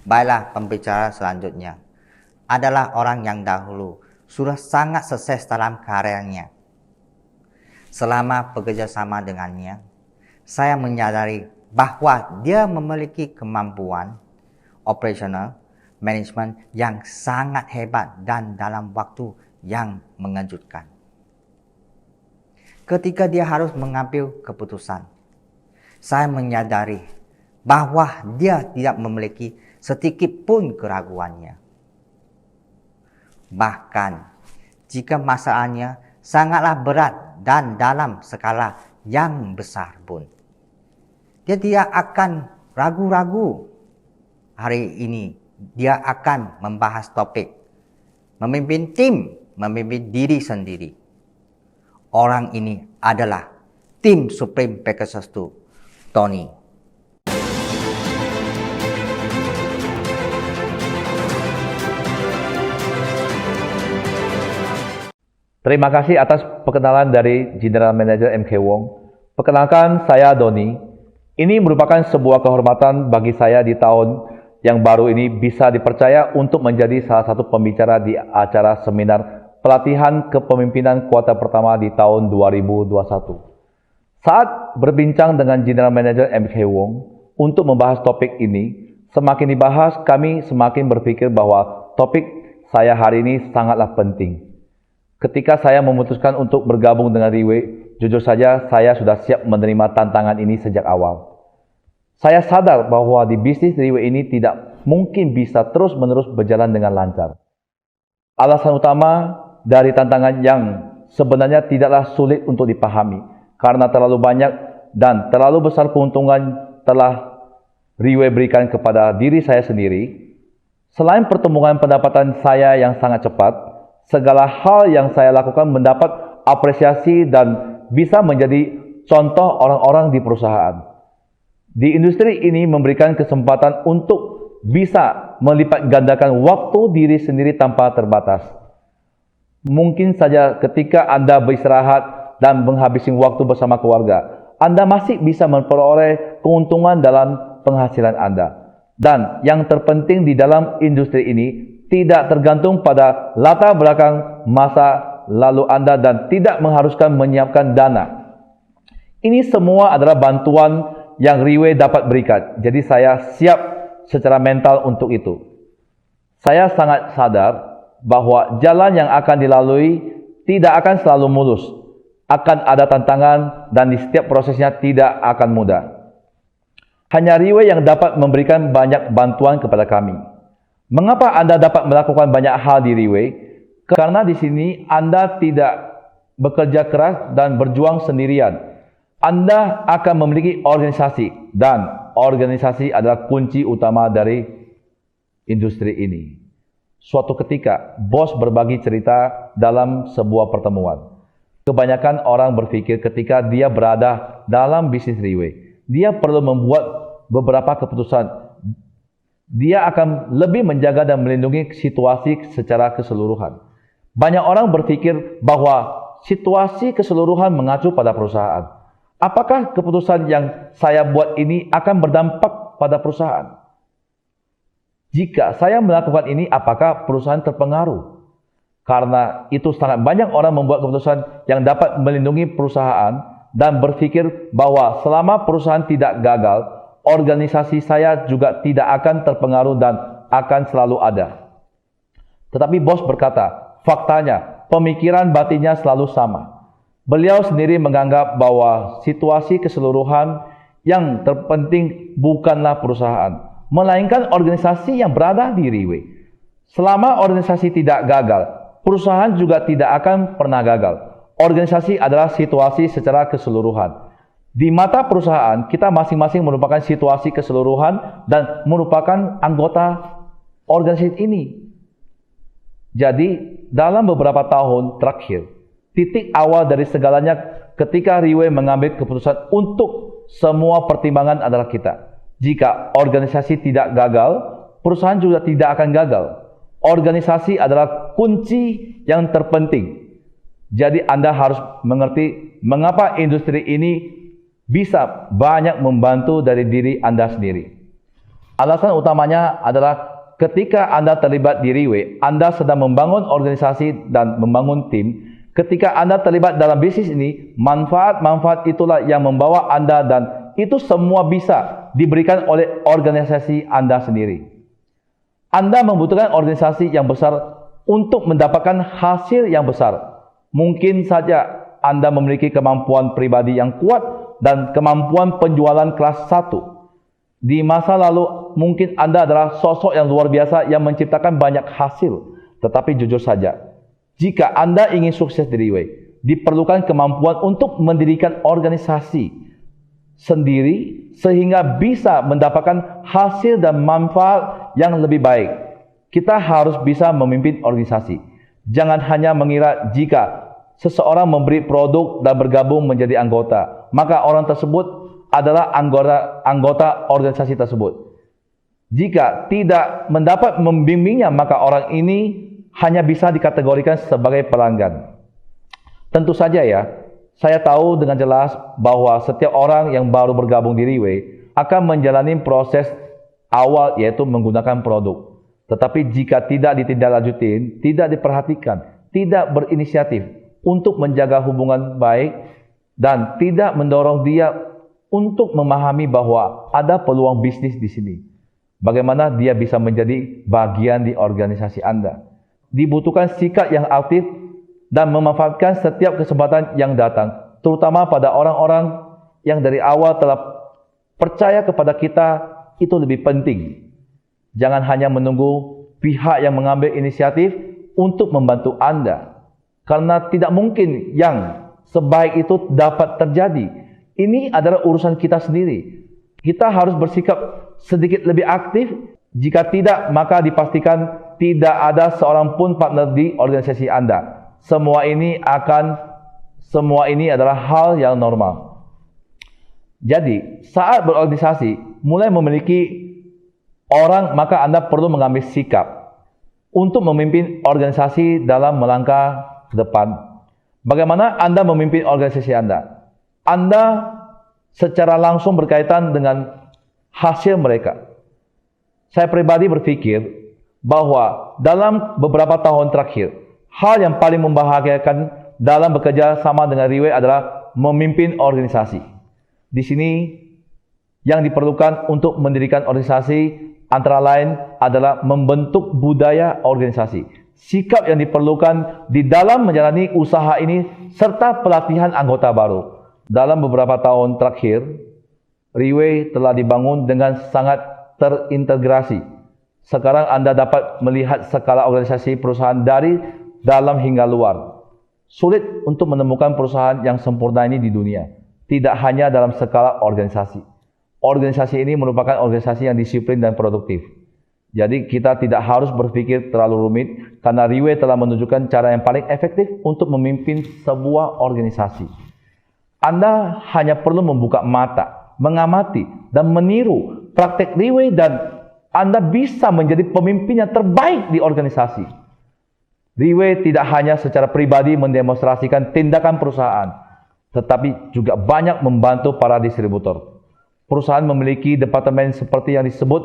Baiklah, pembicara selanjutnya adalah orang yang dahulu sudah sangat sukses dalam karirnya. Selama bekerja sama dengannya, saya menyadari bahwa dia memiliki kemampuan operasional manajemen yang sangat hebat dan dalam waktu yang mengejutkan. Ketika dia harus mengambil keputusan, saya menyadari bahwa dia tidak memiliki sedikit pun keraguannya. Bahkan jika masalahnya sangatlah berat dan dalam skala yang besar pun, dia tidak akan ragu-ragu. Hari ini dia akan membahas topik memimpin tim, memimpin diri sendiri. Orang ini adalah tim Supreme Pegasus 2, Tony. Terima kasih atas perkenalan dari General Manager MK Wong. Perkenalkan, saya Doni. Ini merupakan sebuah kehormatan bagi saya di tahun yang baru ini bisa dipercaya untuk menjadi salah satu pembicara di acara seminar pelatihan kepemimpinan kuartal pertama di tahun 2021. Saat berbincang dengan General Manager MK Wong untuk membahas topik ini, semakin dibahas kami semakin berpikir bahwa topik saya hari ini sangatlah penting. Ketika saya memutuskan untuk bergabung dengan Riway, jujur saja saya sudah siap menerima tantangan ini sejak awal. Saya sadar bahwa di bisnis Riway ini tidak mungkin bisa terus-menerus berjalan dengan lancar. Alasan utama dari tantangan yang sebenarnya tidaklah sulit untuk dipahami, karena terlalu banyak dan terlalu besar keuntungan telah Riway berikan kepada diri saya sendiri. Selain pertumbuhan pendapatan saya yang sangat cepat, segala hal yang saya lakukan mendapat apresiasi dan bisa menjadi contoh orang-orang di perusahaan. Di industri ini memberikan kesempatan untuk bisa melipat gandakan waktu diri sendiri tanpa terbatas. Mungkin saja ketika Anda beristirahat dan menghabisi waktu bersama keluarga, Anda masih bisa memperoleh keuntungan dalam penghasilan Anda. Dan yang terpenting di dalam industri ini, tidak tergantung pada latar belakang masa lalu Anda dan tidak mengharuskan menyiapkan dana. Ini semua adalah bantuan yang Riway dapat berikan. Jadi saya siap secara mental untuk itu. Saya sangat sadar bahwa jalan yang akan dilalui tidak akan selalu mulus. Akan ada tantangan dan di setiap prosesnya tidak akan mudah. Hanya Riway yang dapat memberikan banyak bantuan kepada kami. Mengapa Anda dapat melakukan banyak hal di Riway? Karena di sini Anda tidak bekerja keras dan berjuang sendirian. Anda akan memiliki organisasi dan organisasi adalah kunci utama dari industri ini. Suatu ketika, bos berbagi cerita dalam sebuah pertemuan. Kebanyakan orang berpikir ketika dia berada dalam bisnis Riway, dia perlu membuat beberapa keputusan. Dia akan lebih menjaga dan melindungi situasi secara keseluruhan. Banyak orang berpikir bahwa situasi keseluruhan mengacu pada perusahaan. Apakah keputusan yang saya buat ini akan berdampak pada perusahaan? Jika saya melakukan ini, apakah perusahaan terpengaruh? Karena itu sangat banyak orang membuat keputusan yang dapat melindungi perusahaan dan berpikir bahwa selama perusahaan tidak gagal, organisasi saya juga tidak akan terpengaruh dan akan selalu ada. Tetapi bos berkata, faktanya, pemikiran batinnya selalu sama. Beliau sendiri menganggap bahwa situasi keseluruhan yang terpenting bukanlah perusahaan, melainkan organisasi yang berada di Riway. Selama organisasi tidak gagal, perusahaan juga tidak akan pernah gagal. Organisasi adalah situasi secara keseluruhan. Di mata perusahaan, kita masing-masing merupakan situasi keseluruhan dan merupakan anggota organisasi ini. Jadi, dalam beberapa tahun terakhir, titik awal dari segalanya ketika Riway mengambil keputusan untuk semua pertimbangan adalah kita. Jika organisasi tidak gagal, perusahaan juga tidak akan gagal. Organisasi adalah kunci yang terpenting. Jadi Anda harus mengerti mengapa industri ini bisa banyak membantu dari diri Anda sendiri. Alasan utamanya adalah ketika Anda terlibat di Riway, Anda sedang membangun organisasi dan membangun tim. Ketika Anda terlibat dalam bisnis ini, manfaat-manfaat itulah yang membawa Anda, dan itu semua bisa diberikan oleh organisasi Anda sendiri. Anda membutuhkan organisasi yang besar untuk mendapatkan hasil yang besar. Mungkin saja Anda memiliki kemampuan pribadi yang kuat dan kemampuan penjualan kelas 1. Di masa lalu, mungkin Anda adalah sosok yang luar biasa yang menciptakan banyak hasil. Tetapi jujur saja, jika Anda ingin sukses di Riway, diperlukan kemampuan untuk mendirikan organisasi sendiri sehingga bisa mendapatkan hasil dan manfaat yang lebih baik. Kita harus bisa memimpin organisasi. Jangan hanya mengira jika seseorang memberi produk dan bergabung menjadi anggota, maka orang tersebut adalah anggota organisasi tersebut. Jika tidak mendapat membimbingnya, maka orang ini hanya bisa dikategorikan sebagai pelanggan. Tentu saja ya, saya tahu dengan jelas bahwa setiap orang yang baru bergabung di Riway akan menjalani proses awal, yaitu menggunakan produk. Tetapi jika tidak ditindaklanjutin, tidak diperhatikan, tidak berinisiatif untuk menjaga hubungan baik, dan tidak mendorong dia untuk memahami bahwa ada peluang bisnis di sini, bagaimana dia bisa menjadi bagian di organisasi Anda. Dibutuhkan sikap yang aktif dan memanfaatkan setiap kesempatan yang datang, terutama pada orang-orang yang dari awal telah percaya kepada kita. Itu lebih penting. Jangan hanya menunggu pihak yang mengambil inisiatif untuk membantu Anda, karena tidak mungkin yang sebaik itu dapat terjadi. Ini adalah urusan kita sendiri. Kita harus bersikap sedikit lebih aktif. Jika tidak, maka dipastikan tidak ada seorang pun partner di organisasi Anda. Semua ini adalah hal yang normal. Jadi, saat berorganisasi, mulai memiliki orang, maka Anda perlu mengambil sikap untuk memimpin organisasi dalam melangkah ke depan. Bagaimana Anda memimpin organisasi Anda? Anda secara langsung berkaitan dengan hasil mereka. Saya pribadi berpikir bahwa dalam beberapa tahun terakhir, hal yang paling membahagiakan dalam bekerja sama dengan Riway adalah memimpin organisasi. Di sini yang diperlukan untuk mendirikan organisasi antara lain adalah membentuk budaya organisasi, sikap yang diperlukan di dalam menjalani usaha ini, serta pelatihan anggota baru. Dalam beberapa tahun terakhir, Riway telah dibangun dengan sangat terintegrasi. Sekarang Anda dapat melihat skala organisasi perusahaan dari dalam hingga luar. Sulit untuk menemukan perusahaan yang sempurna ini di dunia, tidak hanya dalam skala organisasi. Organisasi ini merupakan organisasi yang disiplin dan produktif. Jadi kita tidak harus berpikir terlalu rumit, karena Riway telah menunjukkan cara yang paling efektif untuk memimpin sebuah organisasi. Anda hanya perlu membuka mata, mengamati, dan meniru praktek Riway, dan Anda bisa menjadi pemimpin yang terbaik di organisasi. Riway tidak hanya secara pribadi mendemonstrasikan tindakan perusahaan, tetapi juga banyak membantu para distributor. Perusahaan memiliki departemen seperti yang disebut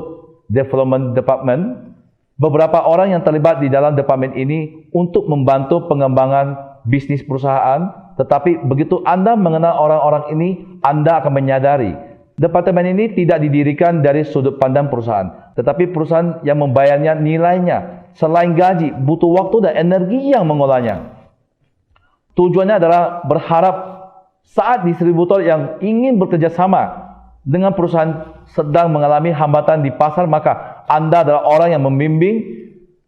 Development Department. Beberapa orang yang terlibat di dalam departemen ini untuk membantu pengembangan bisnis perusahaan. Tetapi begitu Anda mengenal orang-orang ini, Anda akan menyadari departemen ini tidak didirikan dari sudut pandang perusahaan, tetapi perusahaan yang membayarnya nilainya. Selain gaji, butuh waktu dan energi yang mengolahnya. Tujuannya adalah berharap saat distributor yang ingin bekerja sama dengan perusahaan sedang mengalami hambatan di pasar, maka Anda adalah orang yang membimbing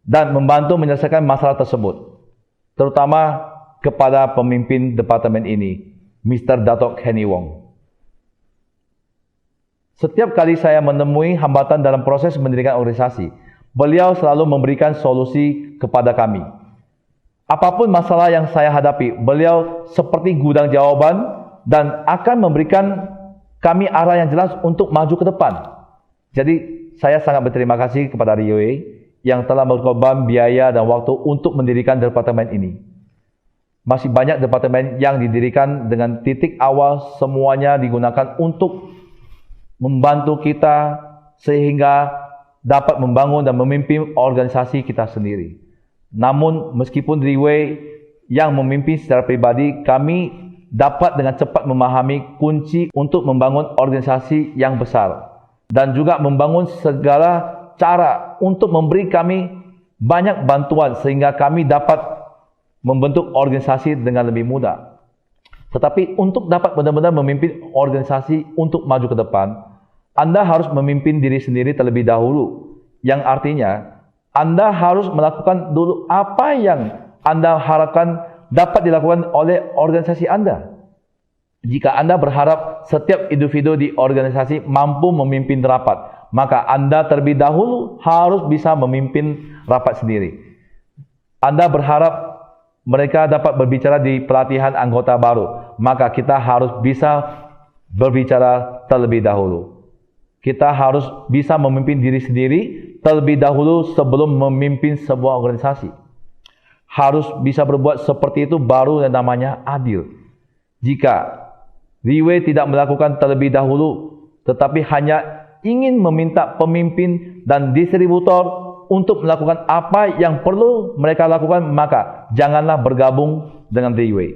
dan membantu menyelesaikan masalah tersebut. Terutama kepada pemimpin departemen ini, Mr. Datuk Henny Wong. Setiap kali saya menemui hambatan dalam proses mendirikan organisasi, beliau selalu memberikan solusi kepada kami. Apapun masalah yang saya hadapi, beliau seperti gudang jawaban dan akan memberikan kami arah yang jelas untuk maju ke depan. Jadi, saya sangat berterima kasih kepada Riway yang telah berkorban biaya dan waktu untuk mendirikan departemen ini. Masih banyak departemen yang didirikan dengan titik awal, semuanya digunakan untuk membantu kita sehingga dapat membangun dan memimpin organisasi kita sendiri. Namun meskipun Riwei yang memimpin secara pribadi, kami dapat dengan cepat memahami kunci untuk membangun organisasi yang besar dan juga membangun segala cara untuk memberi kami banyak bantuan sehingga kami dapat membentuk organisasi dengan lebih mudah. Tetapi untuk dapat benar-benar memimpin organisasi untuk maju ke depan, Anda harus memimpin diri sendiri terlebih dahulu. Yang artinya, Anda harus melakukan dulu apa yang Anda harapkan dapat dilakukan oleh organisasi Anda. Jika Anda berharap setiap individu di organisasi mampu memimpin rapat, maka Anda terlebih dahulu harus bisa memimpin rapat sendiri. Anda berharap mereka dapat berbicara di pelatihan anggota baru, maka kita harus bisa berbicara terlebih dahulu. Kita harus bisa memimpin diri sendiri terlebih dahulu sebelum memimpin sebuah organisasi. Harus bisa berbuat seperti itu baru yang namanya adil. Jika Riwei tidak melakukan terlebih dahulu, tetapi hanya ingin meminta pemimpin dan distributor untuk melakukan apa yang perlu mereka lakukan, maka janganlah bergabung dengan Riwei.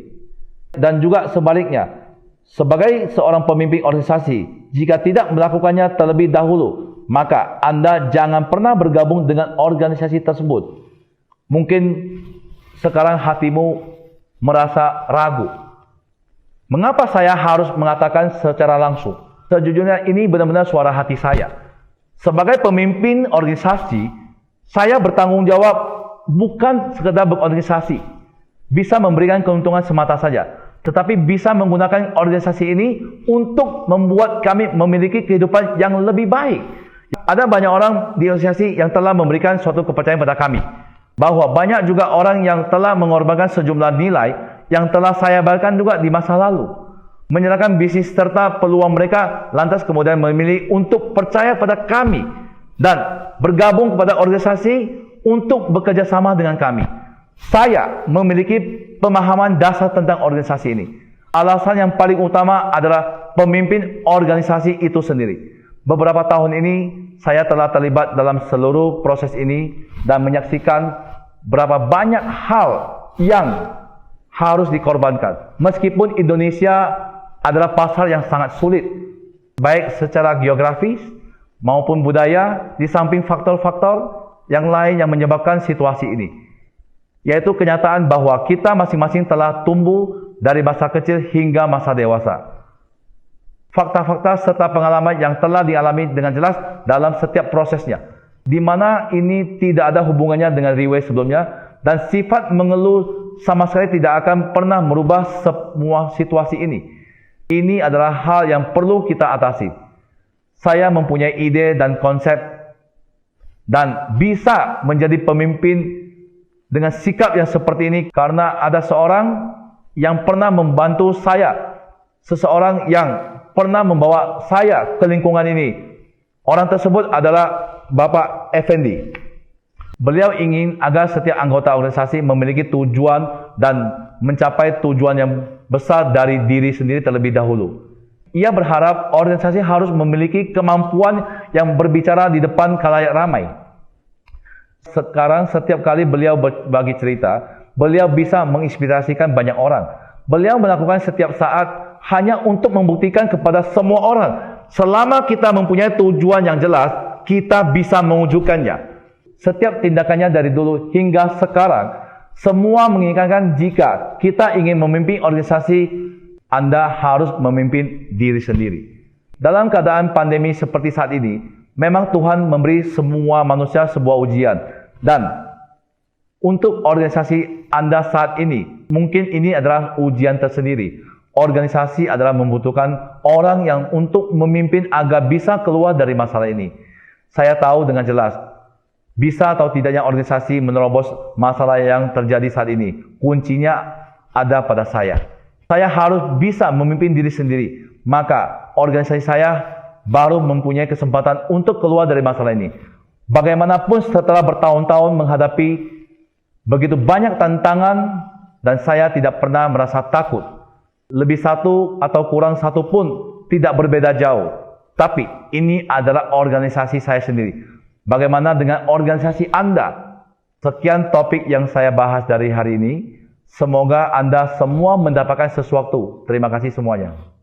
Dan juga sebaliknya, sebagai seorang pemimpin organisasi, jika tidak melakukannya terlebih dahulu, maka Anda jangan pernah bergabung dengan organisasi tersebut. Mungkin sekarang hatimu merasa ragu. Mengapa saya harus mengatakan secara langsung? Sejujurnya ini benar-benar suara hati saya. Sebagai pemimpin organisasi, saya bertanggung jawab bukan sekedar berorganisasi, bisa memberikan keuntungan semata saja, tetapi bisa menggunakan organisasi ini untuk membuat kami memiliki kehidupan yang lebih baik. Ada banyak orang di organisasi yang telah memberikan suatu kepercayaan pada kami, bahwa banyak juga orang yang telah mengorbankan sejumlah nilai yang telah saya berikan juga di masa lalu, menyerahkan bisnis serta peluang mereka, lantas kemudian memilih untuk percaya pada kami dan bergabung kepada organisasi untuk bekerja sama dengan kami. Saya memiliki pemahaman dasar tentang organisasi ini. Alasan yang paling utama adalah pemimpin organisasi itu sendiri. Beberapa tahun ini saya telah terlibat dalam seluruh proses ini dan menyaksikan berapa banyak hal yang harus dikorbankan. Meskipun Indonesia adalah pasar yang sangat sulit, baik secara geografis maupun budaya, di samping faktor-faktor yang lain yang menyebabkan situasi ini, yaitu kenyataan bahwa kita masing-masing telah tumbuh dari masa kecil hingga masa dewasa. Fakta-fakta serta pengalaman yang telah dialami dengan jelas dalam setiap prosesnya, di mana ini tidak ada hubungannya dengan Riwei sebelumnya, dan sifat mengeluh sama sekali tidak akan pernah merubah semua situasi ini. Ini adalah hal yang perlu kita atasi. Saya mempunyai ide dan konsep dan bisa menjadi pemimpin dengan sikap yang seperti ini karena ada seorang yang pernah membantu saya, seseorang yang pernah membawa saya ke lingkungan ini. Orang tersebut adalah Bapak Effendi. Beliau ingin agar setiap anggota organisasi memiliki tujuan dan mencapai tujuan yang besar dari diri sendiri terlebih dahulu. Ia berharap organisasi harus memiliki kemampuan yang berbicara di depan khalayak ramai. Sekarang setiap kali beliau berbagi cerita, beliau bisa menginspirasikan banyak orang. Beliau melakukan setiap saat hanya untuk membuktikan kepada semua orang, selama kita mempunyai tujuan yang jelas, kita bisa mewujudkannya. Setiap tindakannya dari dulu hingga sekarang, semua mengingatkan jika kita ingin memimpin organisasi, Anda harus memimpin diri sendiri. Dalam keadaan pandemi seperti saat ini, memang Tuhan memberi semua manusia sebuah ujian. Dan untuk organisasi Anda saat ini, mungkin ini adalah ujian tersendiri. Organisasi adalah membutuhkan orang yang untuk memimpin agar bisa keluar dari masalah ini. Saya tahu dengan jelas, bisa atau tidaknya organisasi menerobos masalah yang terjadi saat ini, kuncinya ada pada saya. Saya harus bisa memimpin diri sendiri, maka organisasi saya baru mempunyai kesempatan untuk keluar dari masalah ini. Bagaimanapun setelah bertahun-tahun menghadapi begitu banyak tantangan, dan saya tidak pernah merasa takut. Lebih satu atau kurang satu pun tidak berbeda jauh. Tapi ini adalah organisasi saya sendiri. Bagaimana dengan organisasi Anda? Sekian topik yang saya bahas dari hari ini. Semoga Anda semua mendapatkan sesuatu. Terima kasih semuanya.